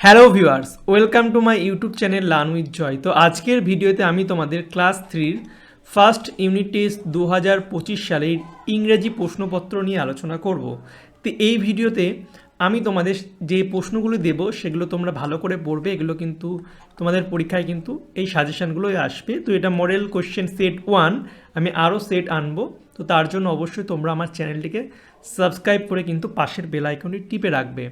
Hello viewers, welcome to my YouTube channel learn with Joy. তো আজকের ভিডিওতে আমি তোমাদের ক্লাস 3 ফার্স্ট ইউনিট টেস্ট 2025 সালের ইংরেজি প্রশ্নপত্র নিয়ে আলোচনা করব। তো এই ভিডিওতে আমি তোমাদের যে প্রশ্নগুলো দেব সেগুলো তোমরা ভালো করে পড়বে। এগুলো কিন্তু তোমাদের পরীক্ষায় কিন্তু এই সাজেশানগুলোই আসবে। তো এটা মডেল কোশ্চেন সেট 1, আমি আরও সেট আনবো। তো তার জন্য অবশ্যই তোমরা আমার চ্যানেলটিকে সাবস্ক্রাইব করে কিন্তু পাশের বেল আইকনটি টিপে রাখবে,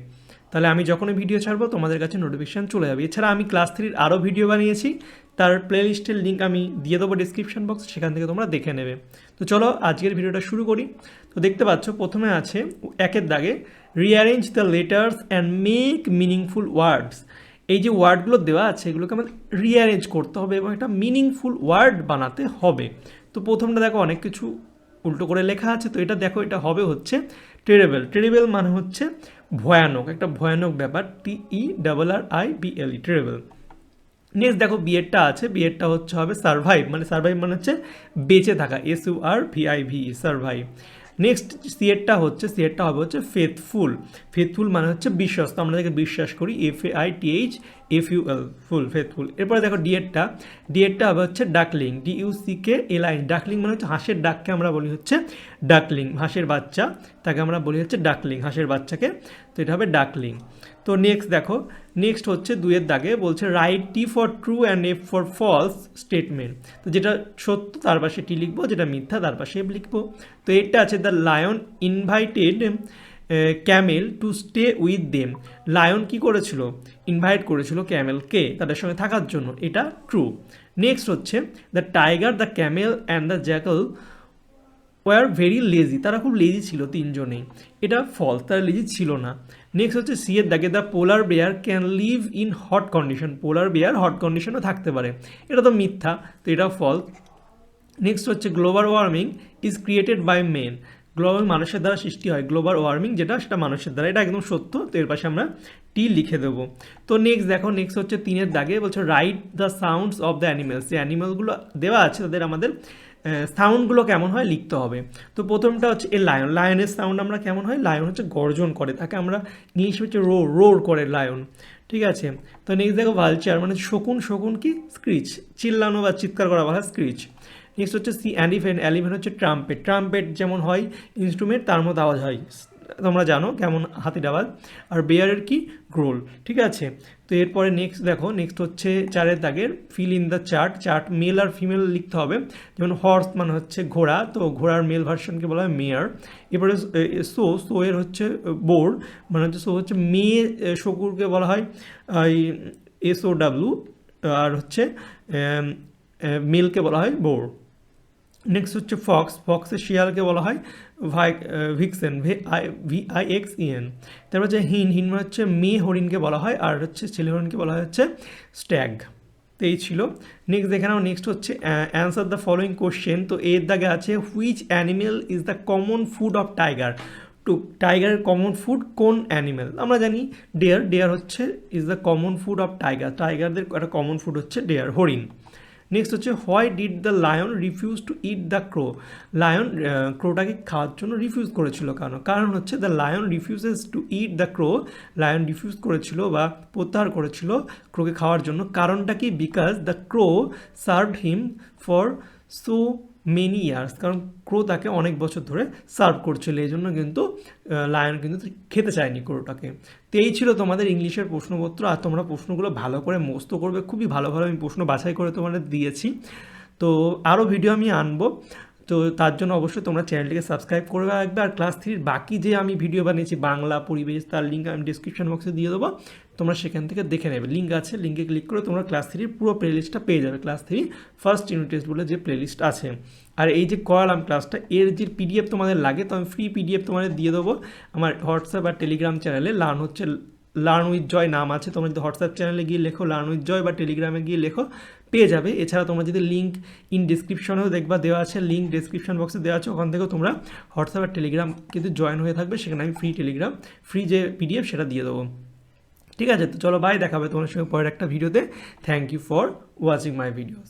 তাহলে আমি যখনই ভিডিও ছাড়বো তোমাদের কাছে নোটিফিকেশান চলে যাবে। এছাড়া আমি ক্লাস 3 আরও ভিডিও বানিয়েছি, তার প্লেলিস্টের লিঙ্ক আমি দিয়ে দেবো ডিসক্রিপশন বক্স, সেখান থেকে তোমরা দেখে নেবে। তো চলো আজকের ভিডিওটা শুরু করি। তো দেখতে পাচ্ছ প্রথমে আছে একের দাগে rearrange the letters and make meaningful ওয়ার্ডস। এই যে ওয়ার্ডগুলো দেওয়া আছে এগুলোকে আমাদের রিঅ্যারেঞ্জ করতে হবে এবং একটা মিনিংফুল ওয়ার্ড বানাতে হবে। তো প্রথমটা দেখো অনেক কিছু উল্টো করে লেখা আছে। তো এটা দেখো, এটা হবে হচ্ছে টেরেবল। টেরেবল মানে হচ্ছে ভয়ানক, একটা ভয়ানক ব্যাপার, TERRIBLE, টেরেবল। নেক্সট দেখো বিয়েরটা আছে, বিয়েরটা হচ্ছে হবে সারভাইভ, মানে সারভাইভ মানে হচ্ছে বেঁচে থাকা, SURVIVE, সারভাইভ। নেক্সট সিয়েরটা হবে হচ্ছে ফেথফুল। ফেথফুল মানে হচ্ছে বিশ্বস্ত, আমরা যাকে বিশ্বাস করি, FAITHFUL, ফুল, ফেথফুল। এরপরে দেখো ডিএরটা হবে হচ্ছে ডাকলিং, DUCKLIN, ডাকলিং মানে হচ্ছে হাঁসের ডাককে আমরা বলি হচ্ছে ডাকলিং, হাঁসের বাচ্চা তাকে আমরা বলি হচ্ছে ডাকলিং, হাঁসের বাচ্চাকে, তো এটা হবে ডাকলিং। তো নেক্সট দেখো, নেক্সট হচ্ছে দুইয়ের দাগে বলছে right T for true and F for false statement. তো যেটা সত্য তার পাশে টি লিখবো, যেটা মিথ্যা তার পাশে F লিখবো। তো এটা আছে the lion invited camel to stay with them. Lion কি করেছিল? ইনভাইট করেছিল ক্যামেলকে তাদের সঙ্গে থাকার জন্য, এটা ট্রু। নেক্সট হচ্ছে the tiger, the Camel and the Jekyll were very lazy, তারা খুব লেজি ছিল তিনজনেই, এটা ফলস, তারা লেজি ছিল না। নেক্সট হচ্ছে সি এর দাগে the polar bear can live in hot condition, polar bear hot কন্ডিশনও থাকতে পারে, এটা তো মিথ্যা, তো এটা ফলস। নেক্সট হচ্ছে global warming is created by men, global মানুষের দ্বারা সৃষ্টি হয়, গ্লোবাল ওয়ার্মিং যেটা সেটা মানুষের দ্বারা, এটা একদম সত্য, তো এর পাশে আমরা টি লিখে দেবো। তো নেক্সট দেখো, নেক্সট হচ্ছে তিনের দাগে বলছে write the sounds of the animals, যে অ্যানিমেলগুলো দেওয়া আছে তাদের আমাদের সাউন্ডগুলো কেমন হয় লিখতে হবে। তো প্রথমটা হচ্ছে এ লায়ন, লায়নের সাউন্ড আমরা কেমন হয়, লায়ন হচ্ছে গর্জন করে, তাকে আমরা ইংলিশে হচ্ছে রোর করে লায়ন, ঠিক আছে। তো নেক্সট দেখো ভালচার মানে শকুন, শকুন কি স্ক্রিচ, চিল্লানো বা চিৎকার করা বলা হয় স্ক্রিচ। নেক্সট হচ্ছে সি অ্যালিফেন্ট, অ্যালিফেন্ট হচ্ছে ট্রাম্পেট, ট্রাম্পেট যেমন হয় ইনস্ট্রুমেন্ট তার মতো আওয়াজ হয়, তোমরা জানো কেমন হাতির আওয়াজ। আর বেয়ারের কি গ্রোল, ঠিক আছে। তো এরপরে নেক্সট দেখো, নেক্সট হচ্ছে চারের দাগের fill in the chart male আর ফিমেল লিখতে হবে। যেমন হর্স মানে হচ্ছে ঘোড়া, তো ঘোড়ার মেল ভার্সনকে বলা হয় মেয়ার। এরপরে সো এর হচ্ছে বোর, মানে হচ্ছে সো হচ্ছে মেয়ে শকুরকে বলা হয় SOW, আর হচ্ছে মেলকে বলা হয় বোর। নেক্সট হচ্ছে ফক্স, ফক্সের শিয়ালকে বলা হয় ভিক্সেন, VIXEN। তারপর হচ্ছে হিন মানে হচ্ছে মেয়ে হরিণকে বলা হয়, আর হচ্ছে ছেলে হরিণকে বলা হয় হচ্ছে স্ট্যাগ। তো এই ছিল। নেক্সট দেখে নাও, নেক্সট হচ্ছে অ্যান্সার দ্য ফলোয়িং কোশ্চেন। তো এর দাগে আছে which animal is the common food of tiger, to টাইগারের কমন ফুড কোন অ্যানিমেল, আমরা জানি ডেয়ার, ডেয়ার হচ্ছে is the common food of tiger, টাইগারদের একটা কমন ফুড হচ্ছে ডেয়ার, হরিণ। নেক্সট হচ্ছে why did the lion refuse to eat the crow, lion ক্রোটাকে খাওয়ার জন্য রিফিউজ করেছিল, কারণ হচ্ছে the lion refuses two eat the crow, lion refuse করেছিল বা প্রত্যাহার করেছিল ক্রোকে খাওয়ার জন্য, কারণটা কি? Because the crow served him for so many years, কারণ ক্রো তাকে অনেক বছর ধরে সার্ভ করছিল, এই জন্য কিন্তু লায়ন কিন্তু খেতে চায়নি ক্রোটাকে। তো এই ছিল তোমাদের ইংলিশের প্রশ্নপত্র। আর তোমরা প্রশ্নগুলো ভালো করে মুখস্থ করবে, খুবই ভালো ভালো আমি প্রশ্ন বাছাই করে তোমাদের দিয়েছি। তো আরও ভিডিও আমি আনবো, তো তার জন্য অবশ্যই তোমরা চ্যানেলটিকে সাবস্ক্রাইব করে রাখবে। আর ক্লাস 3 বাকি যে আমি ভিডিও বানিয়েছি বাংলা পরিবেশ, তার লিঙ্ক আমি ডিসক্রিপশন বক্সে দিয়ে দেবো, তোমরা সেখান থেকে দেখে নেবে, লিঙ্ক আছে, লিঙ্কে ক্লিক করে তোমরা ক্লাস 3 পুরো প্লেলিস্টটা পেয়ে যাবে, ক্লাস 3 ফার্স্ট ইউনিট টেস্ট বলে যে প্লেলিস্ট আছে। আর এই যে করালাম ক্লাসটা, এর যে PDF তোমাদের লাগে, তো আমি ফ্রি PDF তোমাদের দিয়ে দেবো আমার হোয়াটসঅ্যাপ আর টেলিগ্রাম চ্যানেলে, লার্ন উইথ জয় নাম আছে, তোমরা যদি হোয়াটসঅ্যাপ চ্যানেলে গিয়ে লেখো লার্ন উইথ জয় বা টেলিগ্রামে গিয়ে লেখো পেয়ে যাবে। এছাড়া তোমরা যদি লিঙ্ক ইন ডিসক্রিপশনেও দেখবা দেওয়া আছে, লিঙ্ক ডিসক্রিপশন বক্সে দেওয়া আছে, ওখান থেকেও তোমরা হোয়াটসঅ্যাপ আর টেলিগ্রাম কিন্তু জয়েন হয়ে থাকবে, সেখানে আমি ফ্রি যে PDF সেটা দিয়ে দেবো, ঠিক আছে। তো চলো বাই, দেখাবে তোমার সঙ্গে পরের একটা ভিডিওতে। Thank you for watching my videos.